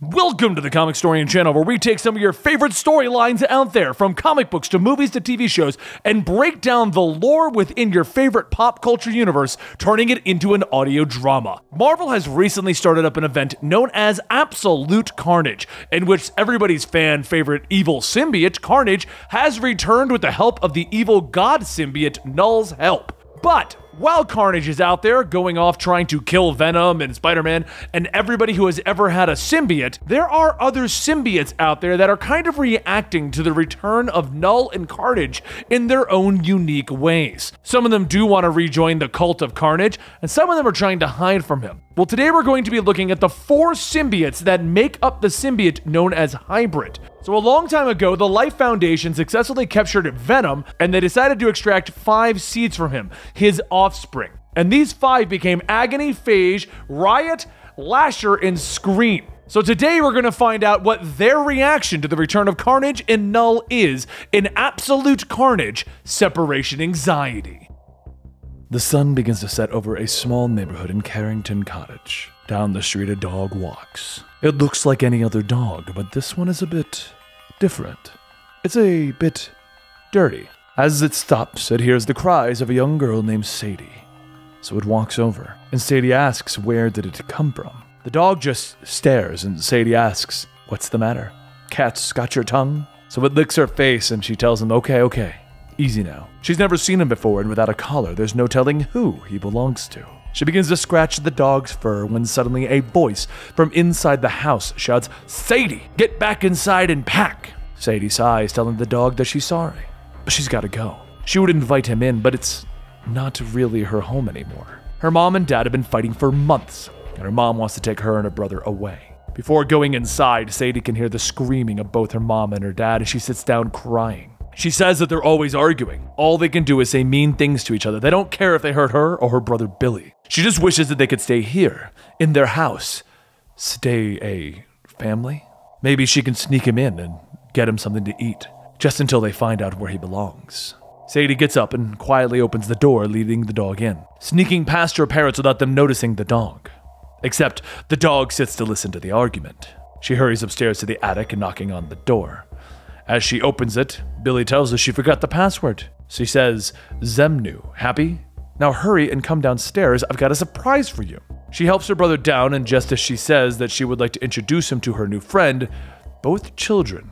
Welcome to the Comicstorian channel, where we take some of your favorite storylines out there, from comic books to movies to TV shows, and break down the lore within your favorite pop culture universe, turning it into an audio drama. Marvel has recently started up an event known as Absolute Carnage, in which everybody's fan favorite evil symbiote, Carnage, has returned with the help of the evil god symbiote, Null's help. But while Carnage is out there going off trying to kill Venom and Spider-Man and everybody who has ever had a symbiote, there are other symbiotes out there that are kind of reacting to the return of Null and Carnage in their own unique ways. Some of them do want to rejoin the cult of Carnage, and some of them are trying to hide from him. Well, today we're going to be looking at the 4 symbiotes that make up the symbiote known as Hybrid. So a long time ago, the Life Foundation successfully captured Venom, and they decided to extract 5 seeds from him, his offspring. And these 5 became Agony, Phage, Riot, Lasher, and Scream. So today we're going to find out what their reaction to the return of Carnage and Null is in Absolute Carnage: Separation Anxiety. The sun begins to set over a small neighborhood in Carrington Cottage. Down the street, a dog walks. It looks like any other dog, but this one is a bit different. It's a bit dirty. As it stops, it hears the cries of a young girl named Sadie. So it walks over, and Sadie asks, where did it come from? The dog just stares, and Sadie asks, what's the matter? Cat's got your tongue? So it licks her face, and she tells him, okay, easy now. She's never seen him before, and without a collar, there's no telling who he belongs to. She begins to scratch the dog's fur when suddenly a voice from inside the house shouts, Sadie, get back inside and pack. Sadie sighs, telling the dog that she's sorry, but she's gotta go. She would invite him in, but it's not really her home anymore. Her mom and dad have been fighting for months, and her mom wants to take her and her brother away. Before going inside, Sadie can hear the screaming of both her mom and her dad, and she sits down crying. She says that they're always arguing. All they can do is say mean things to each other. They don't care if they hurt her or her brother Billy. She just wishes that they could stay here, in their house. Stay a family? Maybe she can sneak him in and get him something to eat, just until they find out where he belongs. Sadie gets up and quietly opens the door, leading the dog in, sneaking past her parents without them noticing the dog. Except the dog sits to listen to the argument. She hurries upstairs to the attic and knocking on the door. As she opens it, Billy tells her she forgot the password. She says, Zemnu, happy? Now hurry and come downstairs, I've got a surprise for you. She helps her brother down, and just as she says that she would like to introduce him to her new friend, both children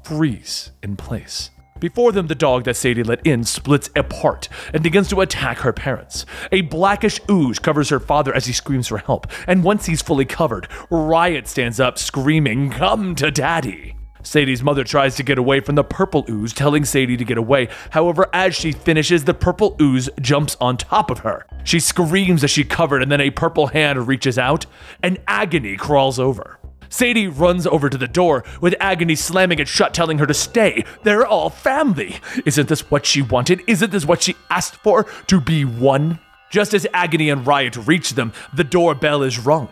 freeze in place. Before them, the dog that Sadie let in splits apart and begins to attack her parents. A blackish ooze covers her father as he screams for help, and once he's fully covered, Riot stands up screaming, come to daddy. Sadie's mother tries to get away from the purple ooze, telling Sadie to get away. However, as she finishes, the purple ooze jumps on top of her. She screams as she's covered, and then a purple hand reaches out, and Agony crawls over. Sadie runs over to the door, with Agony slamming it shut, telling her to stay. They're all family. Isn't this what she wanted? Isn't this what she asked for? To be one? Just as Agony and Riot reach them, the doorbell is rung.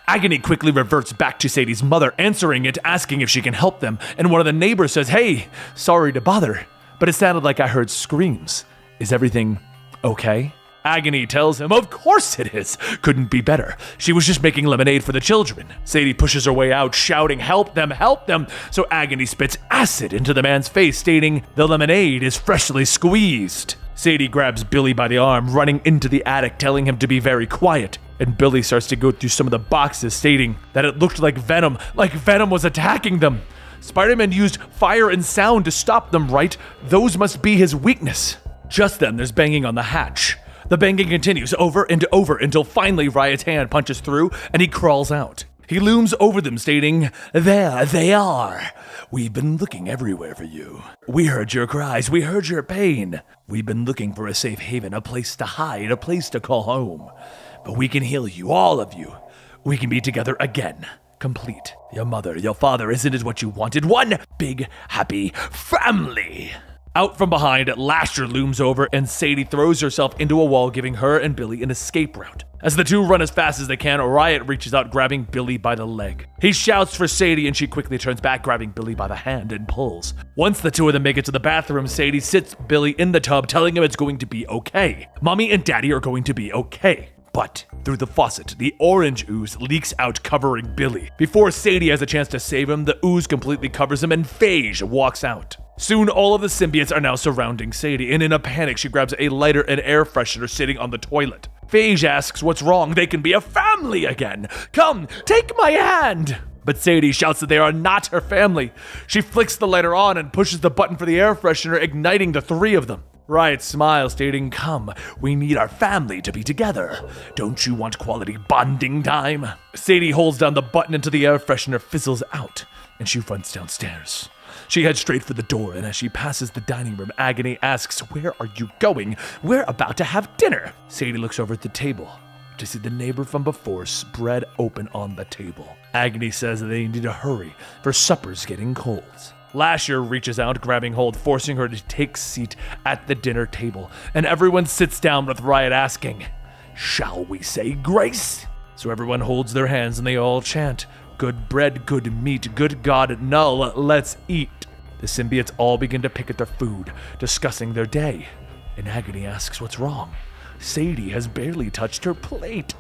Agony quickly reverts back to Sadie's mother, answering it, asking if she can help them, and one of the neighbors says, hey, sorry to bother, but it sounded like I heard screams. Is everything okay? Agony tells him, of course it is. Couldn't be better. She was just making lemonade for the children. Sadie pushes her way out, shouting, help them, so Agony spits acid into the man's face, stating, the lemonade is freshly squeezed. Sadie grabs Billy by the arm, running into the attic, telling him to be very quiet. And Billy starts to go through some of the boxes, stating that it looked like Venom was attacking them. Spider-Man used fire and sound to stop them, right? Those must be his weakness. Just then, there's banging on the hatch. The banging continues over and over until finally Riot's hand punches through and he crawls out. He looms over them, stating, there they are. We've been looking everywhere for you. We heard your cries, we heard your pain. We've been looking for a safe haven, a place to hide, a place to call home. But we can heal you, all of you. We can be together again, complete. Your mother, your father, isn't it what you wanted? One big, happy family. Out from behind, Lasher looms over and Sadie throws herself into a wall, giving her and Billy an escape route. As the two run as fast as they can, Riot reaches out, grabbing Billy by the leg. He shouts for Sadie, and she quickly turns back, grabbing Billy by the hand and pulls. Once the two of them make it to the bathroom, Sadie sits Billy in the tub, telling him it's going to be okay. Mommy and Daddy are going to be okay. But through the faucet, the orange ooze leaks out, covering Billy. Before Sadie has a chance to save him, the ooze completely covers him and Phage walks out. Soon, all of the symbiotes are now surrounding Sadie, and in a panic, she grabs a lighter and air freshener sitting on the toilet. Phage asks what's wrong. They can be a family again. Come, take my hand. But Sadie shouts that they are not her family. She flicks the lighter on and pushes the button for the air freshener, igniting the three of them. Riot smiles, stating, "Come, we need our family to be together. Don't you want quality bonding time?" Sadie holds down the button until the air freshener fizzles out, and she runs downstairs. She heads straight for the door, and as she passes the dining room, Agony asks, "Where are you going? We're about to have dinner." Sadie looks over at the table to see the neighbor from before spread open on the table. Agony says that they need to hurry, for supper's getting cold. Lasher reaches out, grabbing hold, forcing her to take seat at the dinner table, and everyone sits down with Riot asking, "Shall we say grace?" So everyone holds their hands and they all chant, "Good bread, good meat, good God, Null, let's eat." The symbiotes all begin to pick at their food, discussing their day, and Agony asks what's wrong. Sadie has barely touched her plate.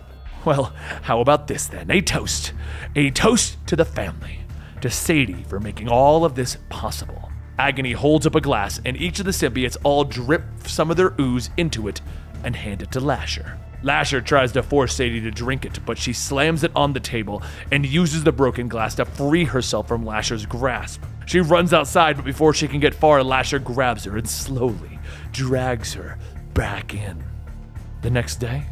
Well, how about this then? A toast. A toast to the family. To Sadie for making all of this possible. Agony holds up a glass, and each of the symbiotes all drip some of their ooze into it and hand it to Lasher. Lasher tries to force Sadie to drink it, but she slams it on the table and uses the broken glass to free herself from Lasher's grasp. She runs outside, but before she can get far, Lasher grabs her and slowly drags her back in. The next day,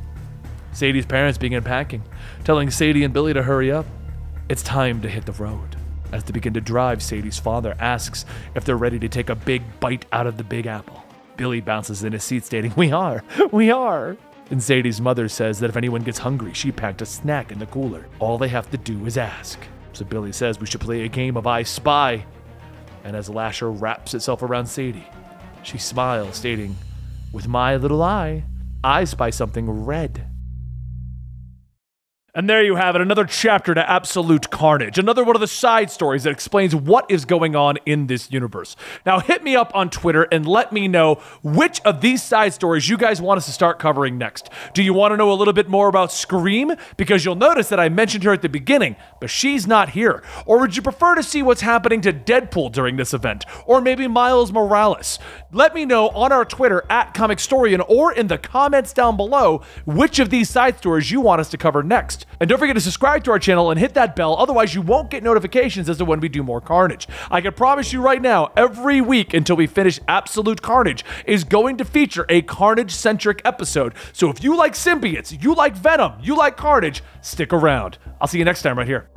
Sadie's parents begin packing, telling Sadie and Billy to hurry up. It's time to hit the road. As they begin to drive, Sadie's father asks if they're ready to take a big bite out of the Big Apple. Billy bounces in his seat, stating, we are. And Sadie's mother says that if anyone gets hungry, she packed a snack in the cooler. All they have to do is ask. So Billy says we should play a game of I Spy. And as Lasher wraps itself around Sadie, she smiles, stating, with my little eye, I spy something red. And there you have it, another chapter to Absolute Carnage, another one of the side stories that explains what is going on in this universe. Now hit me up on Twitter and let me know which of these side stories you guys want us to start covering next. Do you want to know a little bit more about Scream? Because you'll notice that I mentioned her at the beginning, but she's not here. Or would you prefer to see what's happening to Deadpool during this event? Or maybe Miles Morales? Let me know on our Twitter at Comicstorian or in the comments down below which of these side stories you want us to cover next. And don't forget to subscribe to our channel and hit that bell, otherwise you won't get notifications as to when we do more Carnage. I can promise you right now, every week until we finish Absolute Carnage is going to feature a Carnage-centric episode. So if you like symbiotes, you like Venom, you like Carnage, stick around. I'll see you next time right here.